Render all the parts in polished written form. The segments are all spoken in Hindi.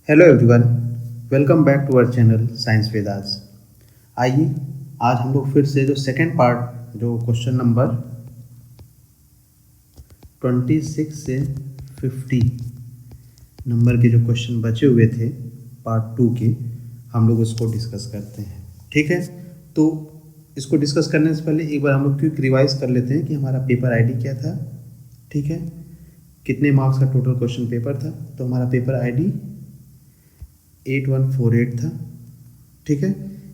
Hello everyone, welcome back to our channel science Vedas. आइए आज हम लोग फिर से जो सेकंड पार्ट जो क्वेश्चन नंबर 26 से 50 नंबर के जो क्वेश्चन बचे हुए थे पार्ट 2 के, हम लोग उसको डिस्कस करते हैं। ठीक है, तो इसको डिस्कस करने से पहले एक बार हम लोग क्विक रिवाइज कर लेते हैं कि हमारा पेपर आईडी क्या था। ठीक है, कितने मार्क्स का टोटल क्वेश्चन पेपर था। तो हमारा पेपर आईडी 8148 था। ठीक है,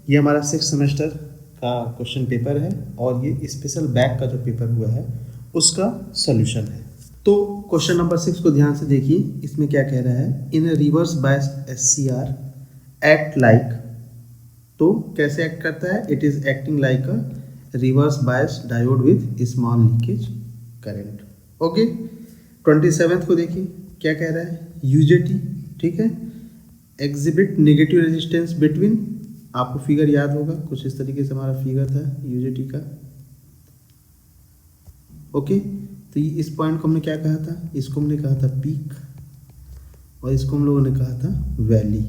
ये हमारा 6 सेमेस्टर का क्वेश्चन पेपर है और ये स्पेशल बैक का जो पेपर हुआ है उसका सॉल्यूशन है। तो क्वेश्चन नंबर 6 को ध्यान से देखिए, इसमें क्या कह रहा है, in reverse bias SCR act like. तो कैसे एक्ट करता है, it is acting like a reverse bias diode with small leakage current. Okay, 27 को देखिए क्या कह रहा है, UJT। ठीक है, एग्जिबिट नेगेटिव रेजिस्टेंस बिटवीन, आपको फिगर याद होगा, कुछ इस तरीके से हमारा फिगर था UJT का। ओके, तो इस पॉइंट को हमने क्या कहा था, इसको हमने कहा था पीक और इसको हम लोगों ने कहा था वैली।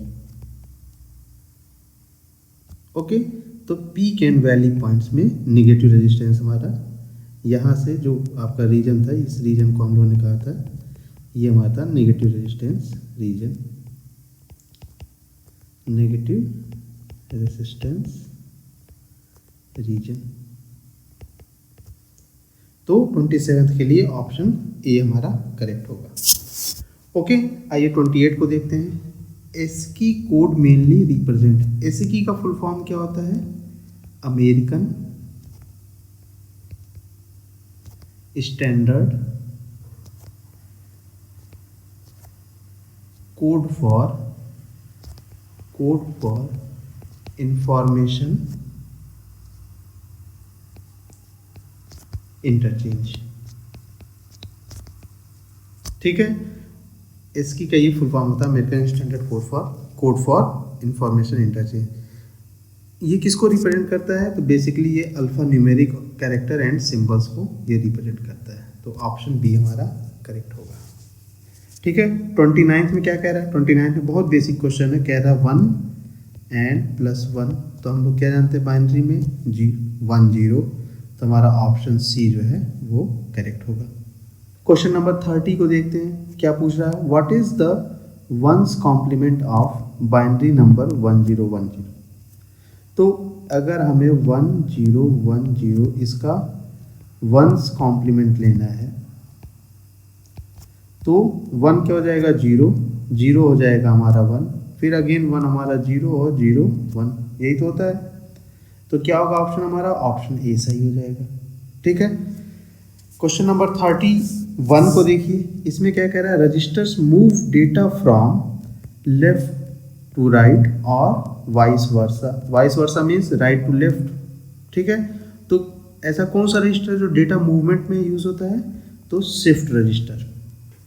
ओके, तो पीक एंड वैली पॉइंट्स में नेगेटिव रेजिस्टेंस हमारा यहाँ से जो आपका रीजन था, इस रीजन को हम लोगों ने कहा था ये हमारा था negative resistance region, negative resistance region. तो 27 के लिए ऑप्शन ए हमारा करेक्ट होगा। ओके, आइए 28 को देखते हैं। ASCII code mainly represent, ASCII का फुल फॉर्म क्या होता है, American standard code for information interchange. ठीक है, इसकी का ये फुल फॉर्म होता है American standard code for information interchange. ये किसको रिप्रेजेंट करता है, तो बेसिकली ये alpha numeric character and symbols को ये रिप्रेजेंट करता है। तो ऑप्शन बी हमारा करेक्ट होगा। ठीक है, 29 में क्या कह रहा है, 29 में बहुत बेसिक क्वेश्चन है, कह रहा है 1 एंड +1। तो हम लोग क्या जानते हैं बाइनरी में 1 0, तो हमारा ऑप्शन सी जो है वो करेक्ट होगा। क्वेश्चन नंबर 30 को देखते हैं, क्या पूछ रहा है, what is the ones complement of binary number 1010। तो अगर हमें 1010 इसका वंस कॉम्प्लीमेंट लेना है तो 1 क्या हो जाएगा 0, 0 हो जाएगा हमारा 1, फिर अगेन 1 हमारा 0 और 0 1, यही तो होता है। तो क्या होगा ऑप्शन हमारा, ऑप्शन ए सही हो जाएगा। ठीक है, क्वेश्चन नंबर 31 को देखिए, इसमें क्या कह रहा है, registers move data from left to right और vice versa. Vice versa means right to left. ठीक है, तो ऐसा कौन सा रजिस्टर जो डेटा मूवमेंट में यूज होता है, तो शिफ्ट रजिस्टर।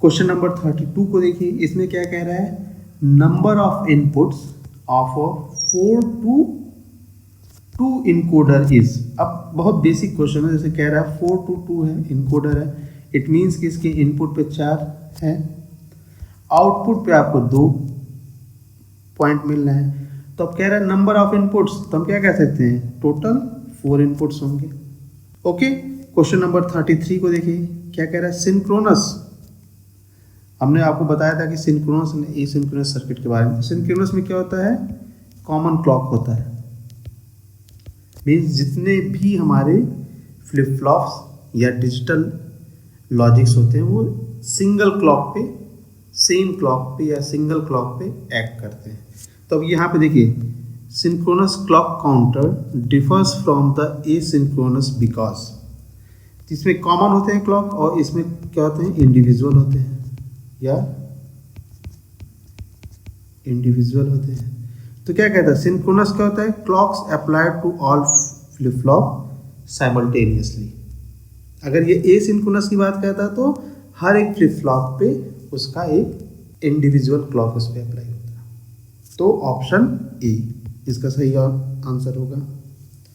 क्वेश्चन नंबर 32 को देखिए, इसमें क्या कह रहा है, number of inputs of 4 to 2 encoder is. अब बहुत बेसिक क्वेश्चन है, जैसे कह रहा है 4 to 2 है इनकोडर है, इट मीन्स कि इसके इनपुट पे 4 है, आउटपुट पे आपको 2 पॉइंट मिलना है। तो अब कह रहा है नंबर ऑफ इनपुट्स, तो हम क्या कह सकते हैं, टोटल 4 इनपुट्स होंगे। ओके, क्वेश्चन नंबर 33 को देखिए, क्या कह रहा है, सिंक्रोनस। हमने आपको बताया था कि सिंक्रोनस एंड एसिंक्रोनस सर्किट के बारे में। सिंक्रोनस में क्या होता है, कॉमन क्लॉक होता है, मीन्स जितने भी हमारे फ्लिप फ्लॉप्स या डिजिटल लॉजिक्स होते हैं वो सिंगल क्लॉक पे, सेम क्लॉक पे या सिंगल क्लॉक पे एक्ट करते हैं। तो अब यहाँ पे देखिए, synchronous clock counter differs from the asynchronous because इसमें कॉमन होते हैं क्लॉक और इसमें क्या होते हैं, इंडिविजुअल होते हैं या इंडिविजुअल होते हैं। तो क्या कहता है, सिंक्रोनस क्या होता है, clocks applied to all flip flop simultaneously. अगर ये एसिंक्रोनस की बात करता है तो हर एक फ्लिप फ्लॉप पे उसका एक इंडिविजुअल क्लॉक उस पर अप्लाई होता है। तो ऑप्शन ए इसका सही आंसर होगा,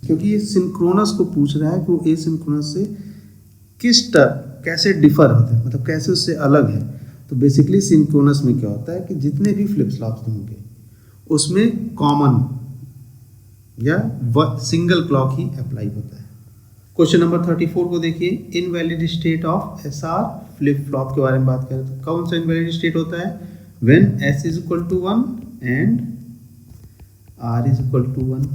क्योंकि ये सिंक्रोनस को पूछ रहा है कि वो एसिंक्रोनस से किस तरह कैसे डिफर होता है, मतलब कैसे उससे अलग है। तो बेसिकली सिंक्रोनस में क्या होता है कि जितने भी फ्लिप फ्लॉप्स होंगे उसमें कॉमन या सिंगल क्लॉक ही अप्लाई होता है। क्वेश्चन नंबर 34 को देखिए, invalid state of SR flip flop के बारे में बात करें तो कौन सा इनवैलिड स्टेट होता है? When S is equal to 1 and R is equal to 1।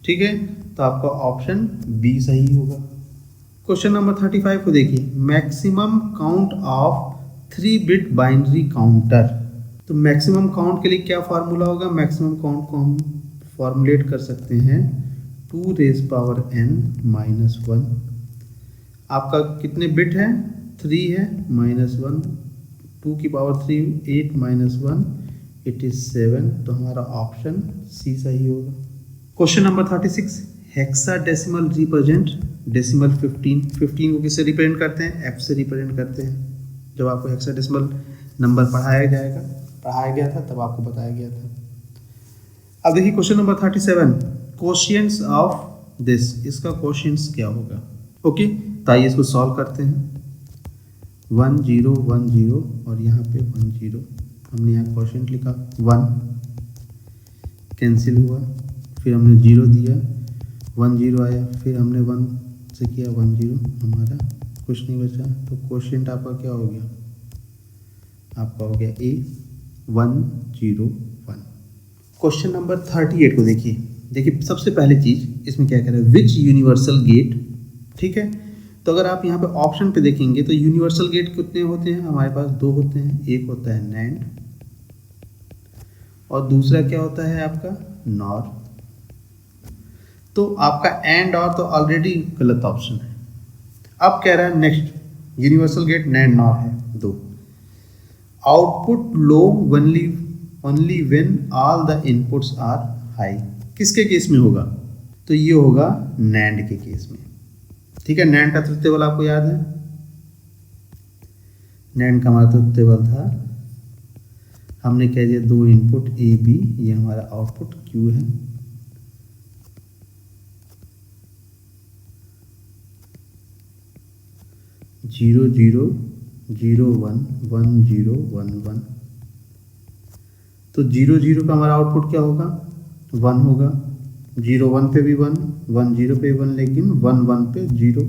ठीक है, तो आपका ऑप्शन बी सही होगा। क्वेश्चन नंबर 35 को देखिए, maximum count of 3 bit binary counter. तो मैक्सिमम काउंट के लिए क्या फार्मूला होगा? मैक्सिमम काउंट को हम फॉर्मुलेट कर सकते हैं 2 रेज़ पावर n माइनस 1। आपका कितने बिट है? 3 है, माइनस 1, 2 की पावर 3 8 माइनस 1 इट इज 7। तो हमारा ऑप्शन सी सही होगा। Question number 36, hexadecimal represent decimal 15 को किससे रिप्रेजेंट करते हैं? f से रिप्रेजेंट करते हैं। जब आपको हेक्साडेसिमल नंबर पढ़ाया गया था तब आपको बताया गया था। अब देखिए क्वेश्चन नंबर 37, कोशिएंट्स ऑफ दिस, इसका कोशिएंट्स क्या होगा? ओके, तो आइए इसको सॉल्व करते हैं। 1 0 1 0 और यहाँ पे 1 0, हमने यहाँ कोशिएंट लिखा 1, कैंसिल हुआ, फिर हमने 0 दिया, 1 0 आया, फिर हमने 1 से किया 1 0, हमारा कुछ नहीं बचा। तो कोशिएंट आपका क्या हो गया? आपका हो गया ए 1 0 1। क्वेश्चन नंबर 38 को देखिए सबसे पहले चीज़ इसमें क्या कह रहा है? विच यूनिवर्सल गेट। ठीक है, तो अगर आप यहाँ पे ऑप्शन पे देखेंगे तो यूनिवर्सल गेट कितने होते हैं? हमारे पास 2 होते हैं। एक होता है नैंड और दूसरा क्या होता है आपका? नॉर। तो आपका एंड और तो ऑलरेडी गलत ऑप्शन है। अब कह रहा है next, universal gate NAND NOR है 2। Output low only when all the inputs are high. किसके केस में होगा? तो ये होगा नैंड के केस में। ठीक है, नैंड का ट्रुथ टेबल आपको याद है? नैंड का हमारा ट्रुथ टेबल था, हमने कह दिया 2 इनपुट ए बी, ये हमारा आउटपुट क्यू है। Zero zero 0 1 1 0 1 1। तो 0 0 का हमारा आउटपुट क्या होगा? 1 होगा। 0 1 पे भी 1, 1 0 पे 1, लेकिन 1 1 पे 0।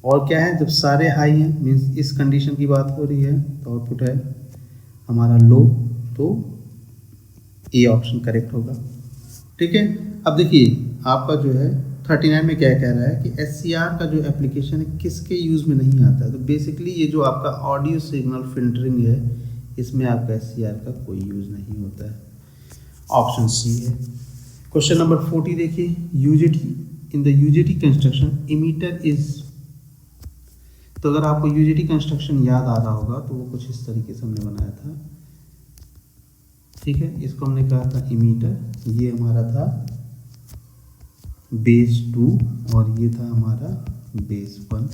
और क्या है? जब सारे हाई हैं, मीन्स इस कंडीशन की बात हो रही है, तो आउटपुट है हमारा लो, तो ए ऑप्शन करेक्ट होगा। ठीक है, अब देखिए आपका जो है 39 में क्या कह रहा है कि SCR का जो एप्लीकेशन है किसके यूज़ में नहीं आता है? तो बेसिकली ये जो आपका ऑडियो सिग्नल फिल्टरिंग है, इसमें आपका SCR का कोई यूज़ नहीं होता है। ऑप्शन सी है। क्वेश्चन नंबर 40 देखिए, UJT in the UJT construction emitter is. तो अगर आपको यूजेटी कंस्ट्रक्शन याद आ रहा होगा तो वो कुछ इस तरीके से हमने बनाया था। ठीक है, इसको हमने कहा था इमीटर, ये हमारा था बेस 2 और ये था हमारा बेस 1।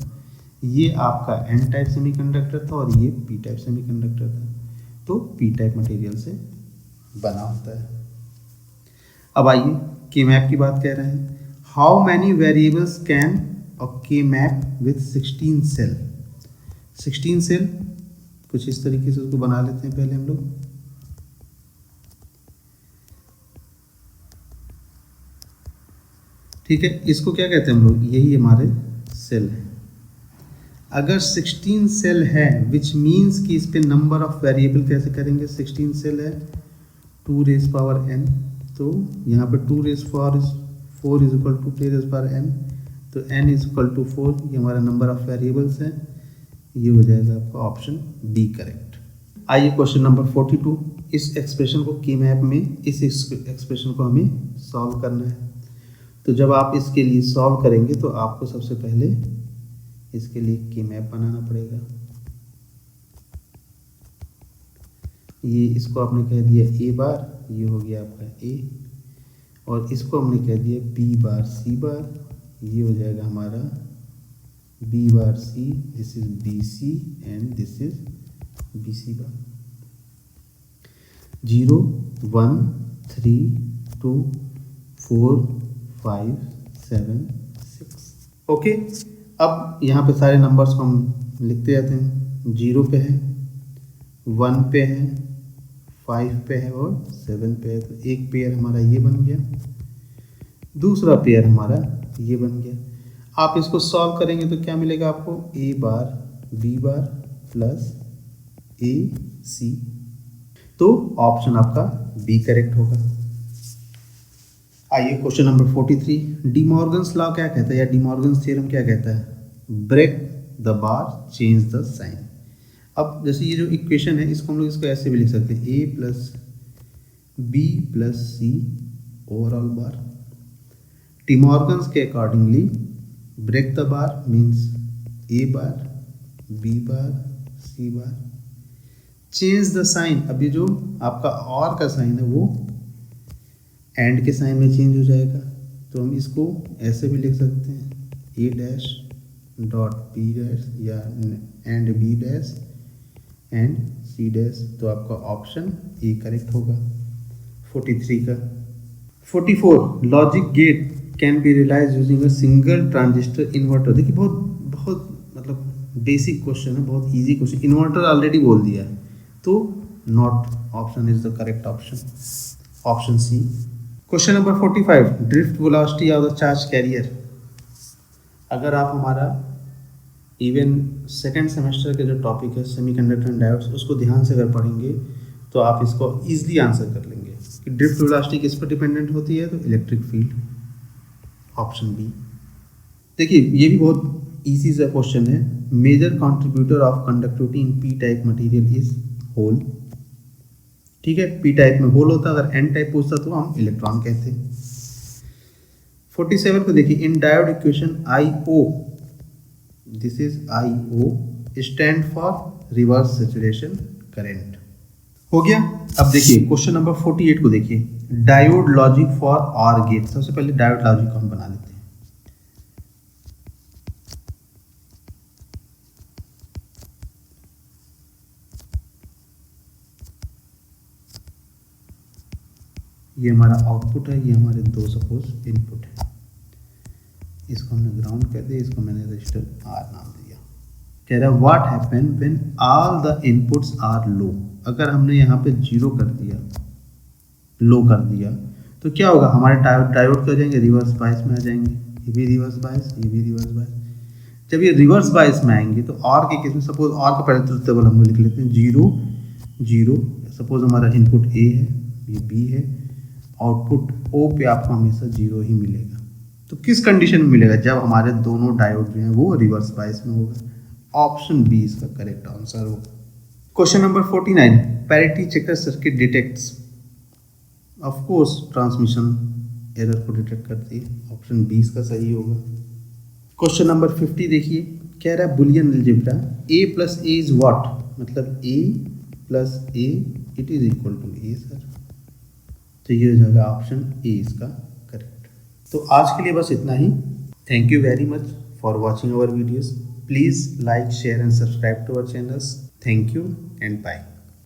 ये आपका एन टाइप सेमीकंडक्टर था और ये पी टाइप सेमीकंडक्टर था। तो पी टाइप मटेरियल से बना होता है। अब आइए के मैप की बात कह रहे हैं। हाउ मैनी वेरिएबल्स कैन अ के मैप विथ 16 सेल। 16 सेल कुछ इस तरीके से उसको बना लेते हैं पहले हम लोग। ठीक है, इसको क्या कहते हैं हम लोग? यही हमारे सेल है। अगर 16 सेल है विच मीन्स कि इस पे नंबर ऑफ वेरिएबल कैसे करेंगे? 16 सेल है 2 रेज़ पावर n, तो यहाँ पे 2 raise power 4 is equal to 3 raise power n, तो n इज इक्वल टू 4, ये हमारा नंबर ऑफ वेरिएबल्स है। ये हो जाएगा आपका ऑप्शन बी करेक्ट। आइए क्वेश्चन नंबर 42, इस एक्सप्रेशन को के मैप में इस एक्सप्रेशन को हमें सॉल्व करना है। तो जब आप इसके लिए सॉल्व करेंगे तो आपको सबसे पहले इसके लिए के मैप बनाना पड़ेगा। ये इसको आपने कह दिया ए बार, ये हो गया आपका ए, और इसको हमने कह दिया बी बार सी बार, ये हो जाएगा हमारा B bar C, this is B C and this is B C bar. 0 1 3 2 4 5 7 6। Okay, अब यहाँ पे सारे नंबर्स को हम लिखते जाते हैं। 0 पे है 1 पे है, 5 पे है और 7 पे है। तो एक पेयर हमारा ये बन गया, दूसरा पेयर हमारा ये बन गया। आप इसको सॉल्व करेंगे तो क्या मिलेगा आपको, ए बार बी बार प्लस ए सी। तो ऑप्शन आपका बी करेक्ट होगा। आइए क्वेश्चन नंबर 43, डिमॉर्गन्स लॉ क्या कहता है या डिमॉर्गन्स थ्योरम क्या कहता है, break the bar change the sign. अब जैसे ये जो इक्वेशन है इसको हम लोग इसको ऐसे भी लिख सकते हैं, A plus B plus C overall bar. De Morgan's के accordingly break the bar means A bar B bar C bar, change the sign. अब ये जो आपका और का साइन है वो एंड के साइन में चेंज हो जाएगा। तो हम इसको ऐसे भी लिख सकते हैं, A dash dot B dash या and B dash and C dash. तो आपका ऑप्शन ए करेक्ट होगा 43 का। 44, logic gate can be realise using a single transistor inverter. देखिए बहुत मतलब बेसिक क्वेश्चन है, बहुत इजी क्वेश्चन। इन्वर्टर ऑलरेडी बोल दिया है, तो NOT option is the correct option, option C. Question number 45, drift velocity of the charge carrier. अगर आप हमारा इवन सेकेंड सेमेस्टर के जो टॉपिक है सेमीकंडक्टर एंड डायोड्स, उसको ध्यान से अगर पढ़ेंगे तो आप इसको इजीली आंसर कर लेंगे कि ड्रिफ्ट वेलोसिटी किस पर डिपेंडेंट होती है, तो इलेक्ट्रिक फील्ड, ऑप्शन बी। देखिए ये भी बहुत इजी सा क्वेश्चन है, major contributor of conductivity in P type material is hole. ठीक है, पी टाइप में होल होता, अगर एन टाइप पूछता तो हम इलेक्ट्रॉन कहते हैं। 47 को देखिए, in diode equation I O, this is I O stand for reverse saturation current. हो गया। अब देखिए क्वेश्चन नंबर 48 को देखिए, diode logic for OR gate. सबसे पहले डायोड लॉजिक को हम बना लेते हैं। ये हमारा आउटपुट है, ये हमारे दो सपोज इनपुट है। इसको हमने ग्राउंड कर दिया, इसको मैंने रजिस्टर आर नाम दिया। कह रहा है what happen when all the inputs are low. अगर हमने यहाँ पे जीरो कर दिया, लो कर दिया, तो क्या होगा, हमारे डायोड क्या हो जाएंगे, रिवर्स बायस में आ जाएंगे। ये भी रिवर्स बायस, ये भी रिवर्स बायस। जब ये रिवर्स बायस में आएंगे तो और के केस में सपोज और का पहले ट्रुथ टेबल हम लोग लिख लेते हैं, 0 0। सपोज हमारा इनपुट ए है, ये बी है, आउटपुट ओ पे आपको हमेशा 0 ही मिलेगा। तो किस कंडीशन में मिलेगा, जब हमारे दोनों डायोड जो हैं वो रिवर्स बायस में होगा। ऑप्शन बी इसका करेक्ट आंसर होगा। Question number 49, parity checker circuit detects, of course transmission error को डिटेक्ट करती है। ऑप्शन बी इसका सही होगा। क्वेश्चन नंबर 50 देखिए, कह रहा है Boolean algebra A plus A is what, मतलब A plus A it is equal to A sir. तो ये हो जाएगा ऑप्शन ए इसका करेक्ट। तो आज के लिए बस इतना ही। Thank you very much for watching our videos. Please like, share and subscribe to our channels. Thank you and bye.